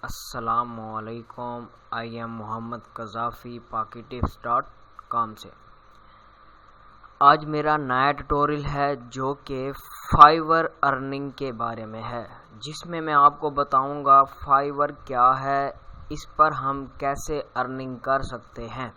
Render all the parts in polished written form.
السلام علیکم. I am Muhammad Gaddafi PakiTips.com سے. آج میرا نیا ٹیوٹوریل ہے جو کہ فائیور ارننگ کے بارے میں ہے، جس میں آپ کو بتاؤں گا فائیور کیا ہے، اس پر ہم کیسے ارننگ کر سکتے ہیں.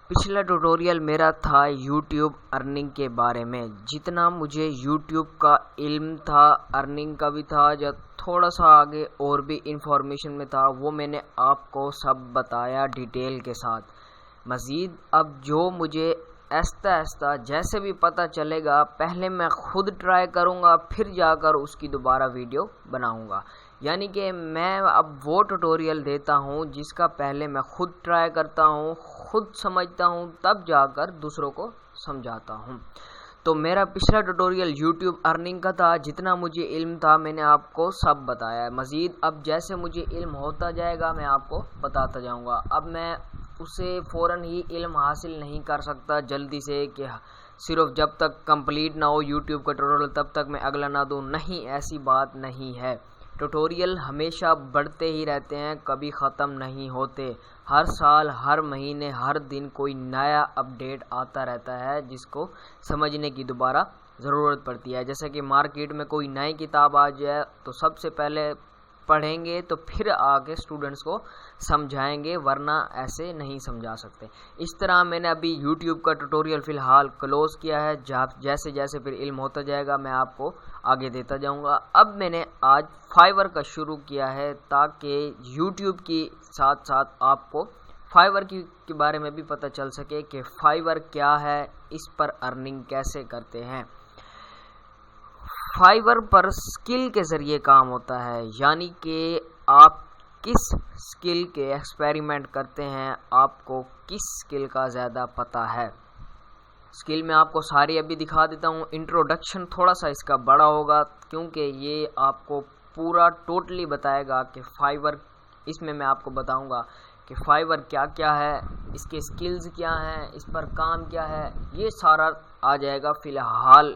پچھلا ٹیوٹوریل میرا تھا یوٹیوب ارننگ کے بارے میں. جتنا مجھے یوٹیوب کا علم تھا، ارننگ کا بھی تھا، یا تھوڑا سا آگے اور بھی انفارمیشن میں تھا، وہ میں نے آپ کو سب بتایا ڈیٹیل کے ساتھ. مزید اب جو مجھے آہستہ آہستہ جیسے بھی پتہ چلے گا، پہلے میں خود ٹرائی کروں گا، پھر جا کر اس کی دوبارہ ویڈیو بناؤں گا. یعنی کہ میں اب وہ ٹیوٹوریل دیتا ہوں جس کا پہلے میں خود ٹرائی کرتا ہوں، خود سمجھتا ہوں، تب جا کر دوسروں کو سمجھاتا ہوں. تو میرا پچھلا ٹیوٹوریل یوٹیوب ارننگ کا تھا. جتنا مجھے علم تھا میں نے آپ کو سب بتایا ہے. مزید اب جیسے مجھے علم ہوتا جائے گا میں آپ کو بتاتا جاؤں گا. اب میں اسے فوراً ہی علم حاصل نہیں کر سکتا جلدی سے کہ صرف جب تک کمپلیٹ نہ ہو یوٹیوب کا ٹیوٹوریل تب تک میں اگلا نہ دوں. نہیں، ایسی بات نہیں ہے. ٹیوٹوریل ہمیشہ بڑھتے ہی رہتے ہیں، کبھی ختم نہیں ہوتے. ہر سال، ہر مہینے، ہر دن کوئی نیا اپڈیٹ آتا رہتا ہے جس کو سمجھنے کی دوبارہ ضرورت پڑتی ہے. جیسے کہ مارکیٹ میں کوئی نئی کتاب آ جائے تو سب سے پہلے پڑھیں گے تو پھر آگے اسٹوڈنٹس کو سمجھائیں گے، ورنہ ایسے نہیں سمجھا سکتے. اس طرح میں نے ابھی یوٹیوب کا ٹیوٹوریل فی الحال کلوز کیا ہے. جیسے جیسے پھر علم ہوتا جائے گا میں آپ کو آگے دیتا جاؤں گا. اب میں نے آج فائیور کا شروع کیا ہے تاکہ یوٹیوب کی ساتھ ساتھ آپ کو فائیور کے بارے میں بھی پتہ چل سکے کہ فائیور کیا ہے، اس پر ارننگ کیسے کرتے ہیں. فائیور پر سکل کے ذریعے کام ہوتا ہے، یعنی کہ آپ کس سکل کے ایکسپیریمنٹ کرتے ہیں، آپ کو کس سکل کا زیادہ پتہ ہے. سکل میں آپ کو ساری ابھی دکھا دیتا ہوں. انٹروڈکشن تھوڑا سا اس کا بڑا ہوگا کیونکہ یہ آپ کو پورا ٹوٹلی بتائے گا کہ فائیور، اس میں آپ کو بتاؤں گا کہ فائیور کیا کیا ہے، اس کے سکلز کیا ہیں، اس پر کام کیا ہے، یہ سارا آ جائے گا فی الحال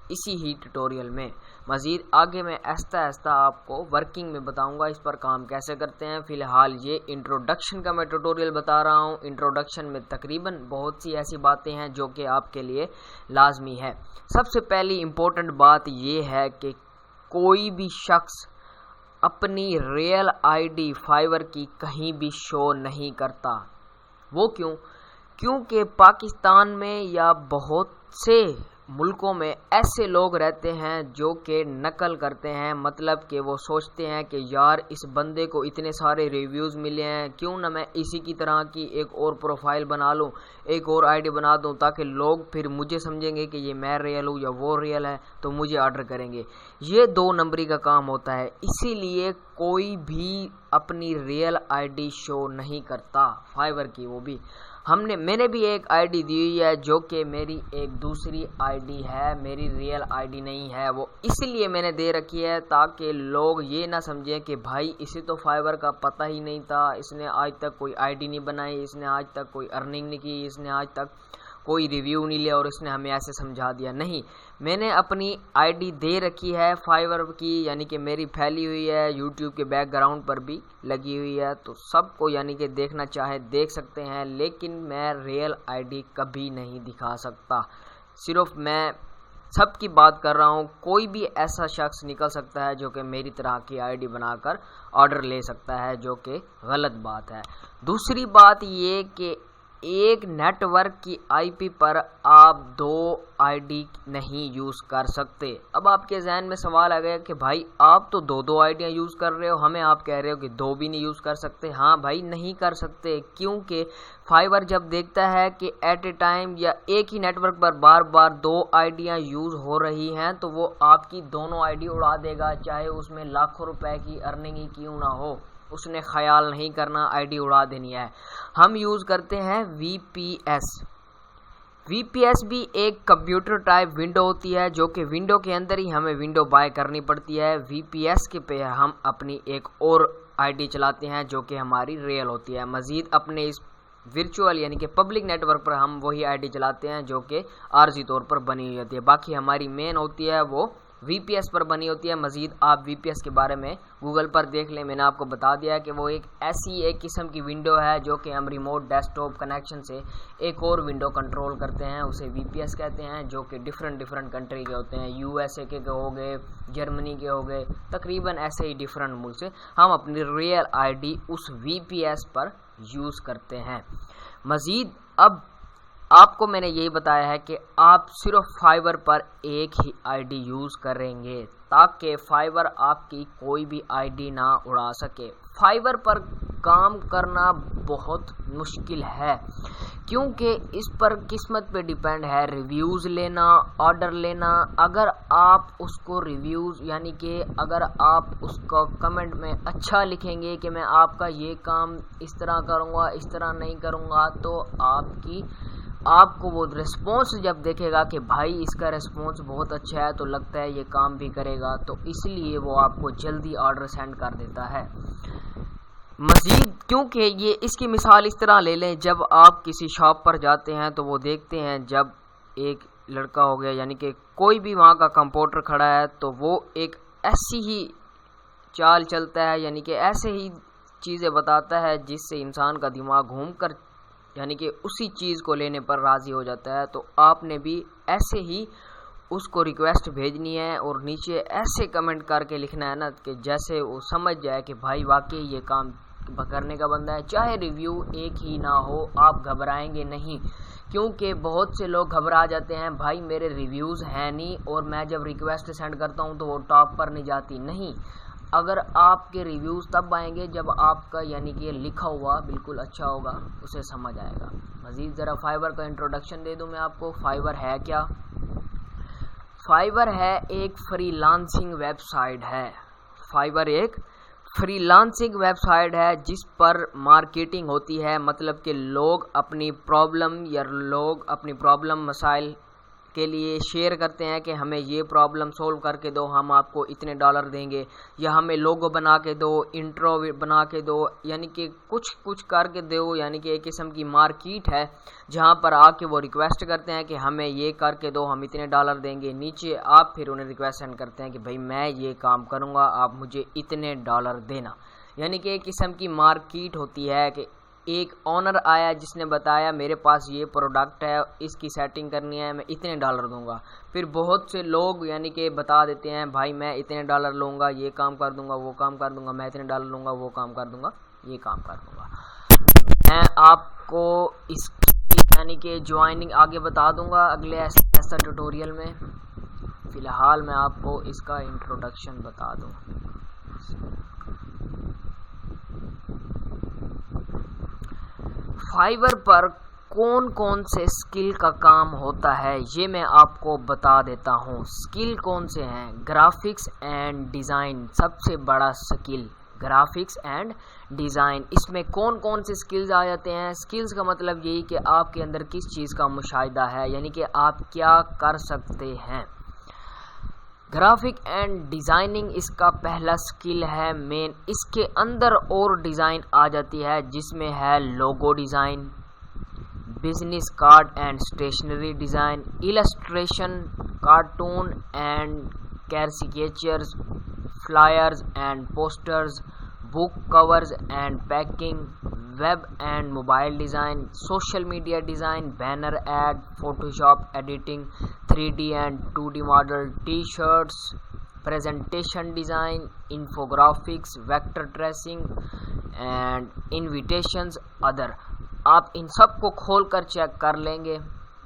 اسی ہی ٹیوٹوریل میں. مزید آگے میں آہستہ آہستہ آپ کو ورکنگ میں بتاؤں گا اس پر کام کیسے کرتے ہیں. فی الحال یہ انٹروڈکشن کا میں ٹیوٹوریل بتا رہا ہوں. انٹروڈکشن میں تقریباً بہت سی ایسی باتیں ہیں جو کہ آپ کے لیے لازمی ہے. سب سے پہلی امپورٹنٹ بات یہ ہے کہ کوئی بھی شخص اپنی ریئل آئی ڈی فائیور کی کہیں بھی شو نہیں کرتا. وہ کیونکہ پاکستان میں یا بہت سے ملکوں میں ایسے لوگ رہتے ہیں جو کہ نقل کرتے ہیں. مطلب کہ وہ سوچتے ہیں کہ یار اس بندے کو اتنے سارے ریویوز ملے ہیں، کیوں نہ میں اسی کی طرح کی ایک اور پروفائل بنا لوں، ایک اور آئی ڈی بنا دوں، تاکہ لوگ پھر مجھے سمجھیں گے کہ یہ میں ریئل ہوں یا وہ ریئل ہے تو مجھے آرڈر کریں گے. یہ 2 نمبری کا کام ہوتا ہے. اسی لیے کوئی بھی اپنی ریئل آئی ڈی شو نہیں کرتا فائیور کی. وہ بھی میں نے بھی ایک آئی ڈی دی ہوئی ہے جو کہ میری ایک دوسری آئی ڈی ہے، میری ریئل آئی ڈی نہیں ہے. وہ اسی لیے میں نے دے رکھی ہے تاکہ لوگ یہ نہ سمجھیں کہ بھائی اسے تو فائیور کا پتہ ہی نہیں تھا، اس نے آج تک کوئی آئی ڈی نہیں بنائی، اس نے آج تک کوئی ارننگ نہیں کی، اس نے آج تک کوئی ریویو نہیں لیا اور اس نے ہمیں ایسے سمجھا دیا. نہیں، میں نے اپنی آئی ڈی دے رکھی ہے فائیور کی، یعنی کہ میری پھیلی ہوئی ہے، یوٹیوب کے بیک گراؤنڈ پر بھی لگی ہوئی ہے، تو سب کو یعنی کہ دیکھنا چاہے دیکھ سکتے ہیں. لیکن میں ریئل آئی ڈی کبھی نہیں دکھا سکتا. صرف میں سب کی بات کر رہا ہوں. کوئی بھی ایسا شخص نکل سکتا ہے جو کہ میری طرح کی آئی ڈی بنا کر آرڈر لے سکتا ہے، جو کہ غلط بات ہے. دوسری بات یہ کہ ایک نیٹ ورک کی آئی پی پر آپ 2 آئی ڈی نہیں یوز کر سکتے. اب آپ کے ذہن میں سوال آ گیا کہ بھائی آپ تو 2 آئیڈیاں یوز کر رہے ہو، ہمیں آپ کہہ رہے ہو کہ 2 بھی نہیں یوز کر سکتے. ہاں بھائی، نہیں کر سکتے، کیونکہ فائیور جب دیکھتا ہے کہ ایٹ اے ٹائم یا ایک ہی نیٹ ورک پر بار بار 2 آئیڈیاں یوز ہو رہی ہیں تو وہ آپ کی دونوں آئی ڈی اڑا دے گا، چاہے اس میں لاکھوں روپے کی ارننگ ہی کیوں نہ ہو. اس نے خیال نہیں کرنا، آئی ڈی اڑا دینی ہے. ہم یوز کرتے ہیں وی پی ایس. وی پی ایس بھی ایک کمپیوٹر ٹائپ ونڈو ہوتی ہے جو کہ ونڈو کے اندر ہی ہمیں ونڈو بائی کرنی پڑتی ہے. وی پی ایس کے پہ ہم اپنی ایک اور آئی ڈی چلاتے ہیں جو کہ ہماری ریئل ہوتی ہے. مزید اپنے اس ورچوئل یعنی کہ پبلک نیٹ ورک پر ہم وہی آئی ڈی چلاتے ہیں جو کہ عارضی طور پر بنی ہوئی ہوتی ہے. باقی ہماری مین ہوتی ہے وہ VPS پر بنی ہوتی ہے. مزید آپ VPS کے بارے میں گوگل پر دیکھ لیں. میں نے آپ کو بتا دیا ہے کہ وہ ایک قسم کی ونڈو ہے جو کہ ہم ریموٹ ڈیسک ٹاپ کنیکشن سے ایک اور ونڈو کنٹرول کرتے ہیں, اسے VPS کہتے ہیں, جو کہ ڈفرینٹ کنٹری کے ہوتے ہیں. USA کے ہو گئے, جرمنی کے ہو گئے, تقریباً ایسے ہی ڈفرینٹ ملک سے ہم اپنی ریئل ID اس VPS پر یوز کرتے ہیں. مزید اب آپ کو میں نے یہی بتایا ہے کہ آپ صرف فائبر پر ایک ہی ID یوز کریں گے تاکہ فائبر آپ کی کوئی بھی ID نہ اڑا سکے. فائبر پر کام کرنا بہت مشکل ہے کیونکہ اس پر قسمت پہ ڈیپینڈ ہے, ریویوز لینا, آرڈر لینا. اگر آپ اس کو ریویوز یعنی کہ اگر آپ اس کو کمنٹ میں اچھا لکھیں گے کہ میں آپ کا یہ کام اس طرح کروں گا, اس طرح نہیں کروں گا, تو آپ کو وہ رسپانس جب دیکھے گا کہ بھائی اس کا رسپانس بہت اچھا ہے تو لگتا ہے یہ کام بھی کرے گا, تو اس لیے وہ آپ کو جلدی آرڈر سینڈ کر دیتا ہے. مزید کیونکہ یہ اس کی مثال اس طرح لے لیں, جب آپ کسی شاپ پر جاتے ہیں تو وہ دیکھتے ہیں جب ایک لڑکا ہو گیا یعنی کہ کوئی بھی وہاں کا کمپاؤنڈر کھڑا ہے تو وہ ایک ایسی ہی چال چلتا ہے یعنی کہ ایسے ہی چیزیں بتاتا ہے جس سے انسان کا دماغ گھوم کر یعنی کہ اسی چیز کو لینے پر راضی ہو جاتا ہے. تو آپ نے بھی ایسے ہی اس کو ریکویسٹ بھیجنی ہے اور نیچے ایسے کمنٹ کر کے لکھنا ہے نا کہ جیسے وہ سمجھ جائے کہ بھائی واقعی یہ کام کرنے کا بندہ ہے. چاہے ریویو ایک ہی نہ ہو, آپ گھبرائیں گے نہیں, کیونکہ بہت سے لوگ گھبرا جاتے ہیں, بھائی میرے ریویوز ہیں نہیں اور میں جب ریکویسٹ سینڈ کرتا ہوں تو وہ ٹاپ پر نہیں جاتی. نہیں, اگر آپ کے ریویوز تب آئیں گے جب آپ کا یعنی کہ یہ لکھا ہوا بالکل اچھا ہوگا, اسے سمجھ آئے گا. مزید ذرا فائبر کا انٹروڈکشن دے دوں میں آپ کو. فائبر ہے کیا؟ فائبر ہے ایک فری لانسنگ ویب سائٹ ہے. فائبر ایک فری لانسنگ ویب سائٹ ہے جس پر مارکیٹنگ ہوتی ہے, مطلب کہ لوگ اپنی پرابلم مسائل کے لیے شیئر کرتے ہیں کہ ہمیں یہ پرابلم سولو کر کے دو, ہم آپ کو اتنے ڈالر دیں گے, یا ہمیں لوگو بنا کے دو, انٹرو بنا کے دو, یعنی کہ کچھ کر کے دو. یعنی کہ ایک قسم کی مارکیٹ ہے جہاں پر آ کے وہ ریکویسٹ کرتے ہیں کہ ہمیں یہ کر کے دو, ہم اتنے ڈالر دیں گے. نیچے آپ پھر انہیں ریکویسٹ سینڈ کرتے ہیں کہ بھائی میں یہ کام کروں گا, آپ مجھے اتنے ڈالر دینا. یعنی کہ ایک قسم کی مارکیٹ ہوتی ہے کہ ایک آنر آیا جس نے بتایا میرے پاس یہ پروڈکٹ ہے, اس کی سیٹنگ کرنی ہے, میں اتنے ڈالر دوں گا. پھر بہت سے لوگ یعنی کہ بتا دیتے ہیں بھائی میں اتنے ڈالر لوں گا, یہ کام کر دوں گا, وہ کام کر دوں گا, میں اتنے ڈالر لوں گا, وہ کام کر دوں گا, یہ کام کر دوں گا. میں آپ کو اس یعنی کہ جوائننگ آگے بتا دوں گا اگلے ایسا ٹیوٹوریل میں. فی الحال میں آپ کو اس کا انٹروڈکشن بتا دوں. فائبر پر کون سے سکل کا کام ہوتا ہے یہ میں آپ کو بتا دیتا ہوں. سکل کون سے ہیں؟ گرافکس اینڈ ڈیزائن, سب سے بڑا سکل گرافکس اینڈ ڈیزائن. اس میں کون سے سکلز آ جاتے ہیں؟ سکلز کا مطلب یہی کہ آپ کے اندر کس چیز کا مشاہدہ ہے, یعنی کہ آپ کیا کر سکتے ہیں. گرافک اینڈ ڈیزائننگ اس کا پہلا سکل ہے مین. اس کے اندر اور ڈیزائن آ جاتی ہے جس میں ہے logo design, business card and stationery design, illustration, cartoon and caricatures, flyers and posters, book covers and packing, web and mobile design, social media design, banner ad, Photoshop editing, 3D and 2D model, T shirts, presentation design, infographics, vector tracing and invitations, other. آپ ان سب کو کھول کر check کر لیں گے.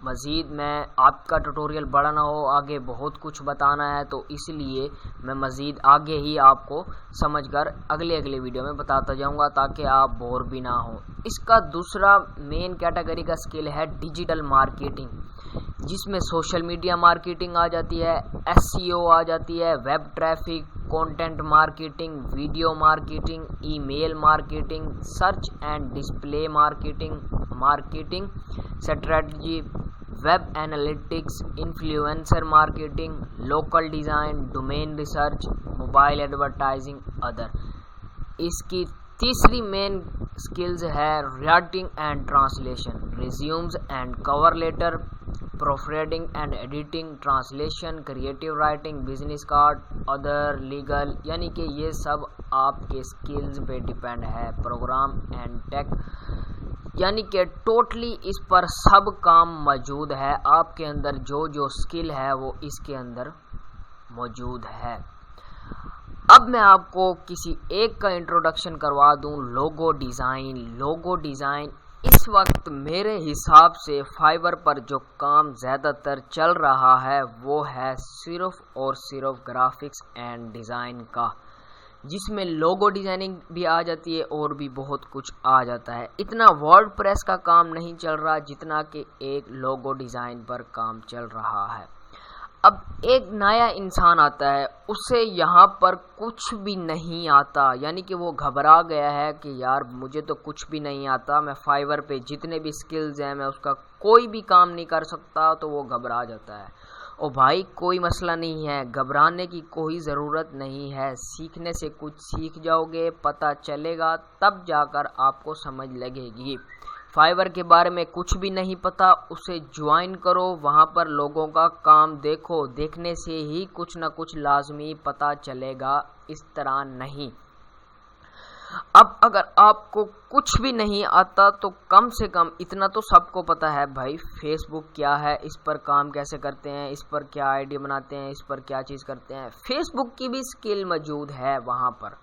مزید میں آپ کا ٹیوٹوریل بڑا نہ ہو, آگے بہت کچھ بتانا ہے, تو اس لیے میں مزید آگے ہی آپ کو سمجھ کر اگلے ویڈیو میں بتاتا جاؤں گا تاکہ آپ بور بھی نہ ہوں. اس کا دوسرا مین کیٹیگری کا سکل ہے ڈیجیٹل مارکیٹنگ, جس میں سوشل میڈیا مارکیٹنگ آ جاتی ہے, SEO آ جاتی ہے, web traffic, content marketing, video marketing, email marketing, search and display marketing, marketing strategy, web analytics, influencer marketing, local design, domain research, mobile advertising, other. اس کی تیسری مین سکلز ہے writing and translation, resumes and cover letter, proofreading and editing, translation, creative writing, business card, other, legal, یعنی کہ یہ سب آپ کے skills پہ ڈیپینڈ ہے. پروگرام اینڈ ٹیک، یعنی کہ ٹوٹلی اس پر سب کام موجود ہے. آپ کے اندر جو سکل ہے وہ اس کے اندر موجود ہے. اب میں آپ کو کسی ایک کا انٹروڈکشن کروا دوں. لوگو ڈیزائن اس وقت میرے حساب سے فائور پر جو کام زیادہ تر چل رہا ہے وہ ہے صرف اور صرف گرافکس اینڈ ڈیزائن کا، جس میں لوگو ڈیزائننگ بھی آ جاتی ہے اور بھی بہت کچھ آ جاتا ہے. اتنا ورڈ پریس کا کام نہیں چل رہا جتنا کہ ایک لوگو ڈیزائن پر کام چل رہا ہے. اب ایک نیا انسان آتا ہے، اسے یہاں پر کچھ بھی نہیں آتا، یعنی کہ وہ گھبرا گیا ہے کہ یار مجھے تو کچھ بھی نہیں آتا، میں فائور پہ جتنے بھی سکلز ہیں میں اس کا کوئی بھی کام نہیں کر سکتا، تو وہ گھبرا جاتا ہے. او بھائی کوئی مسئلہ نہیں ہے، گھبرانے کی کوئی ضرورت نہیں ہے. سیکھنے سے کچھ سیکھ جاؤ گے، پتہ چلے گا، تب جا کر آپ کو سمجھ لگے گی. فائور کے بارے میں کچھ بھی نہیں پتا، اسے جوائن کرو، وہاں پر لوگوں کا کام دیکھو، دیکھنے سے ہی کچھ نہ کچھ لازمی پتا چلے گا، اس طرح نہیں. اب اگر آپ کو کچھ بھی نہیں آتا تو کم سے کم اتنا تو سب کو پتا ہے بھائی فیس بک کیا ہے، اس پر کام کیسے کرتے ہیں، اس پر کیا آئی ڈی بناتے ہیں، اس پر کیا چیز کرتے ہیں. فیس بک کی بھی سکل موجود ہے وہاں پر،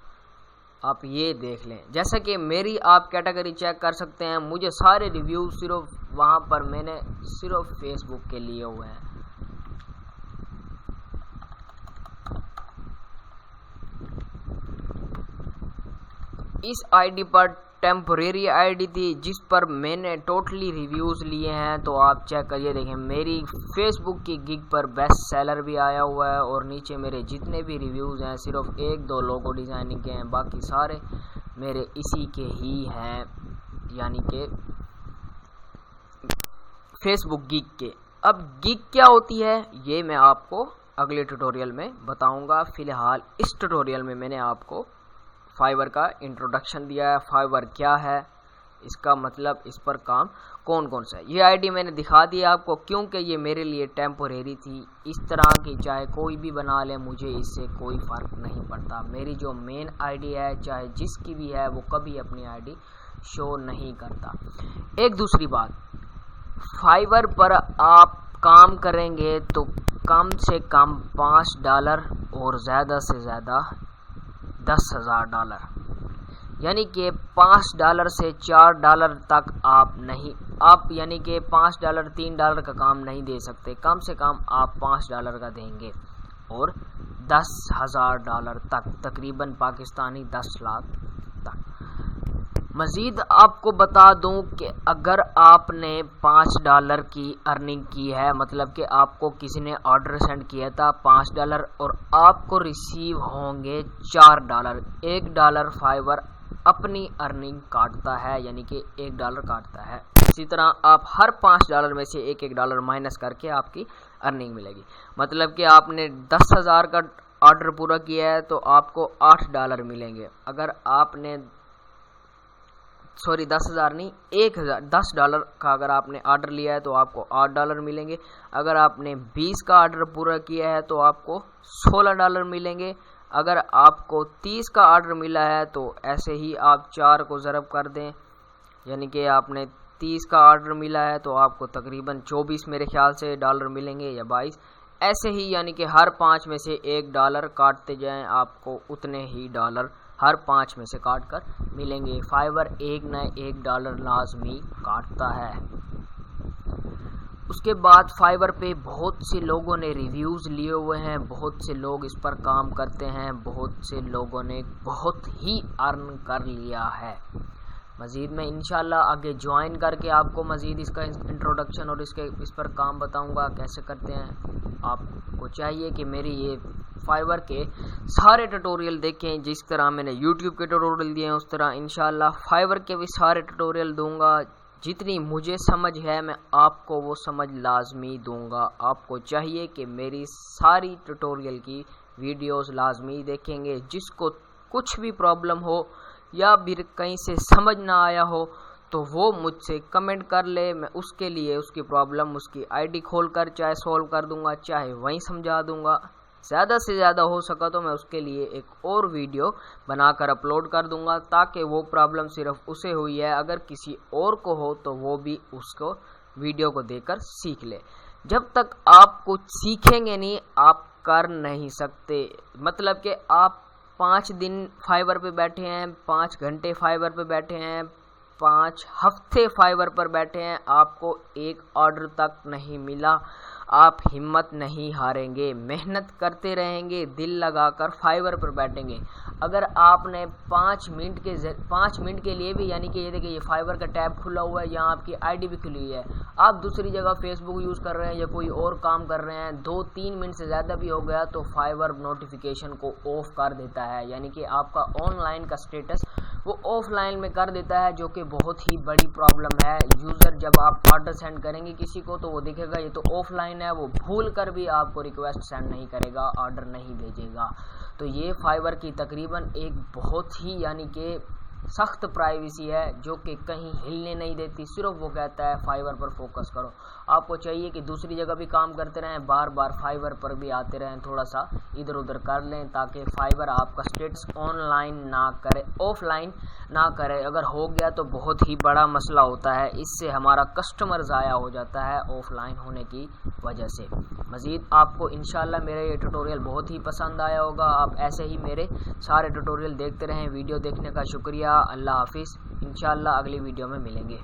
آپ یہ دیکھ لیں. جیسا کہ میری آپ کیٹیگری چیک کر سکتے ہیں، مجھے سارے ریویو صرف وہاں پر میں نے صرف فیس بک کے لیے ہوئے ہیں. اس I D per ٹیمپوریری I D تھی جس پر میں نے ٹوٹلی ریویوز لیے ہیں، تو آپ چیک کریے دیکھیں. میری فیس بک کی گگ پر بیسٹ سیلر بھی آیا ہوا ہے، اور نیچے میرے جتنے بھی ریویوز ہیں صرف 1-2 لوگو ڈیزائننگ کے ہیں، باقی سارے میرے اسی کے ہی ہیں، یعنی کہ فیس بک گگ کے. اب گگ کیا ہوتی ہے یہ میں آپ کو اگلے ٹیوٹوریل میں بتاؤں گا. فی الحال اس ٹیوٹوریل میں میں نے آپ کو فائور کا انٹروڈکشن دیا ہے. فائور کیا ہے، اس کا مطلب، اس پر کام کون کون سا ہے. یہ آئی ڈی میں نے دکھا دیا آپ کو کیونکہ یہ میرے لیے ٹیمپوریری تھی. اس طرح کی چاہے کوئی بھی بنا لے، مجھے اس سے کوئی فرق نہیں پڑتا. میری جو مین آئی ڈی ہے چاہے جس کی بھی ہے، وہ کبھی اپنی آئی ڈی شو نہیں کرتا. ایک دوسری بات، فائور پر آپ کام کریں گے تو کم سے کم $5 اور زیادہ سے زیادہ $10,000، یعنی کہ $5 سے $4 تک آپ نہیں، آپ یعنی کہ $5 $3 کا کام نہیں دے سکتے. کم سے کم آپ $5 کا دیں گے اور $10,000 تک، تقریباً پاکستانی 10 لاکھ تک. مزید آپ کو بتا دوں کہ اگر آپ نے $5 کی ارننگ کی ہے، مطلب کہ آپ کو کسی نے آرڈر سینڈ کیا تھا $5 اور آپ کو ریسیو ہوں گے $4، $1 فائور اپنی ارننگ کاٹتا ہے، یعنی کہ $1 کاٹتا ہے. اسی طرح آپ ہر $5 میں سے $1 مائنس کر کے آپ کی ارننگ ملے گی. مطلب کہ آپ نے 10,000 کا آرڈر پورا کیا ہے تو آپ کو $8 ملیں گے. اگر آپ نے 10,000 نہیں، $10 کا اگر آپ نے آرڈر لیا ہے تو آپ کو $8 ملیں گے. اگر آپ نے 20 کا آرڈر پورا کیا ہے تو آپ کو $16 ملیں گے. اگر آپ کو 30 کا آرڈر ملا ہے تو ایسے ہی آپ 4 کو ضرب کر دیں، یعنی کہ آپ نے 30 کا آرڈر ملا ہے تو آپ کو تقریباً 24 میرے خیال سے ڈالر ملیں گے یا 22، ایسے ہی یعنی کہ ہر 5 میں سے $1 کاٹتے جائیں، آپ کو اتنے ہی ڈالر ہر 5 میں سے کاٹ کر ملیں گے. فائور ایک نہ $1 لازمی کاٹتا ہے. اس کے بعد فائور پہ بہت سے لوگوں نے ریویوز لیے ہوئے ہیں، بہت سے لوگ اس پر کام کرتے ہیں، بہت سے لوگوں نے بہت ہی ارن کر لیا ہے. مزید میں انشاءاللہ آگے جوائن کر کے آپ کو مزید اس کا انٹروڈکشن اور اس پر کام بتاؤں گا کیسے کرتے ہیں. آپ کو چاہیے کہ میری یہ فائور کے سارے ٹیوٹوریل دیکھیں، جس طرح میں نے یوٹیوب کے ٹیوٹوریل دیے ہیں اس طرح انشاءاللہ فائور کے بھی سارے ٹیوٹوریل دوں گا. جتنی مجھے سمجھ ہے میں آپ کو وہ سمجھ لازمی دوں گا. آپ کو چاہیے کہ میری ساری ٹیوٹوریل کی ویڈیوز لازمی دیکھیں گے. جس کو کچھ بھی پرابلم ہو یا بھی کہیں سے سمجھ نہ آیا ہو تو وہ مجھ سے کمنٹ کر لے، میں اس کے لیے اس کی پرابلم اس کی آئی ڈی کھول کر چاہے سولو کر دوں گا، چاہے وہیں سمجھا دوں گا۔ زیادہ سے زیادہ ہو سکا تو میں اس کے لیے ایک اور ویڈیو بنا کر اپلوڈ کر دوں گا، تاکہ وہ پرابلم صرف اسے ہوئی ہے، اگر کسی اور کو ہو تو وہ بھی اس کو ویڈیو کو دیکھ کر سیکھ لے۔ جب تک آپ کچھ سیکھیں گے نہیں آپ کر نہیں سکتے۔ مطلب کہ آپ 5 دن فائبر پہ بیٹھے ہیں، 5 گھنٹے فائبر پہ بیٹھے ہیں، 5 ہفتے فائبر پر بیٹھے ہیں، آپ کو ایک آرڈر تک نہیں ملا، آپ ہمت نہیں ہاریں گے، محنت کرتے رہیں گے، دل لگا کر فائبر پر بیٹھیں گے۔ اگر آپ نے 5 منٹ کے لیے بھی، یعنی کہ یہ دیکھیں یہ فائبر کا ٹیب کھلا ہوا ہے، یہاں آپ کی آئی ڈی بھی کھلی ہوئی ہے، آپ دوسری جگہ فیس بک یوز کر رہے ہیں یا کوئی اور کام کر رہے ہیں، 2-3 منٹ سے زیادہ بھی ہو گیا تو فائبر نوٹیفیکیشن کو آف کر دیتا ہے، یعنی کہ آپ کا آن لائن کا سٹیٹس وہ آف لائن میں کر دیتا ہے، جو کہ بہت ہی بڑی پرابلم ہے۔ یوزر جب آپ آرڈر سینڈ کریں گے کسی کو تو وہ دیکھے گا یہ تو آف لائن ہے، وہ بھول کر بھی آپ کو ریکویسٹ سینڈ نہیں کرے گا، آرڈر نہیں بھیجے گا۔ تو یہ فائبر کی تقریباً ایک بہت ہی یعنی کہ سخت پرائیویسی ہے، جو کہ کہیں ہلنے نہیں دیتی، صرف وہ کہتا ہے فائبر پر فوکس کرو۔ آپ کو چاہیے کہ دوسری جگہ بھی کام کرتے رہیں، بار بار فائبر پر بھی آتے رہیں، تھوڑا سا ادھر ادھر کر لیں، تاکہ فائبر آپ کا سٹیٹس آن لائن نہ کرے، آف لائن نہ کرے۔ اگر ہو گیا تو بہت ہی بڑا مسئلہ ہوتا ہے، اس سے ہمارا کسٹمر ضائع ہو جاتا ہے آف لائن ہونے کی وجہ سے۔ مزید آپ کو انشاءاللہ میرا یہ ٹیوٹوریل بہت ہی پسند آیا ہوگا، آپ ایسے ہی میرے سارے ٹیوٹوریل دیکھتے رہیں۔ ویڈیو دیکھنے کا شکریہ، اللہ حافظ، انشاءاللہ اگلی ویڈیو میں ملیں گے۔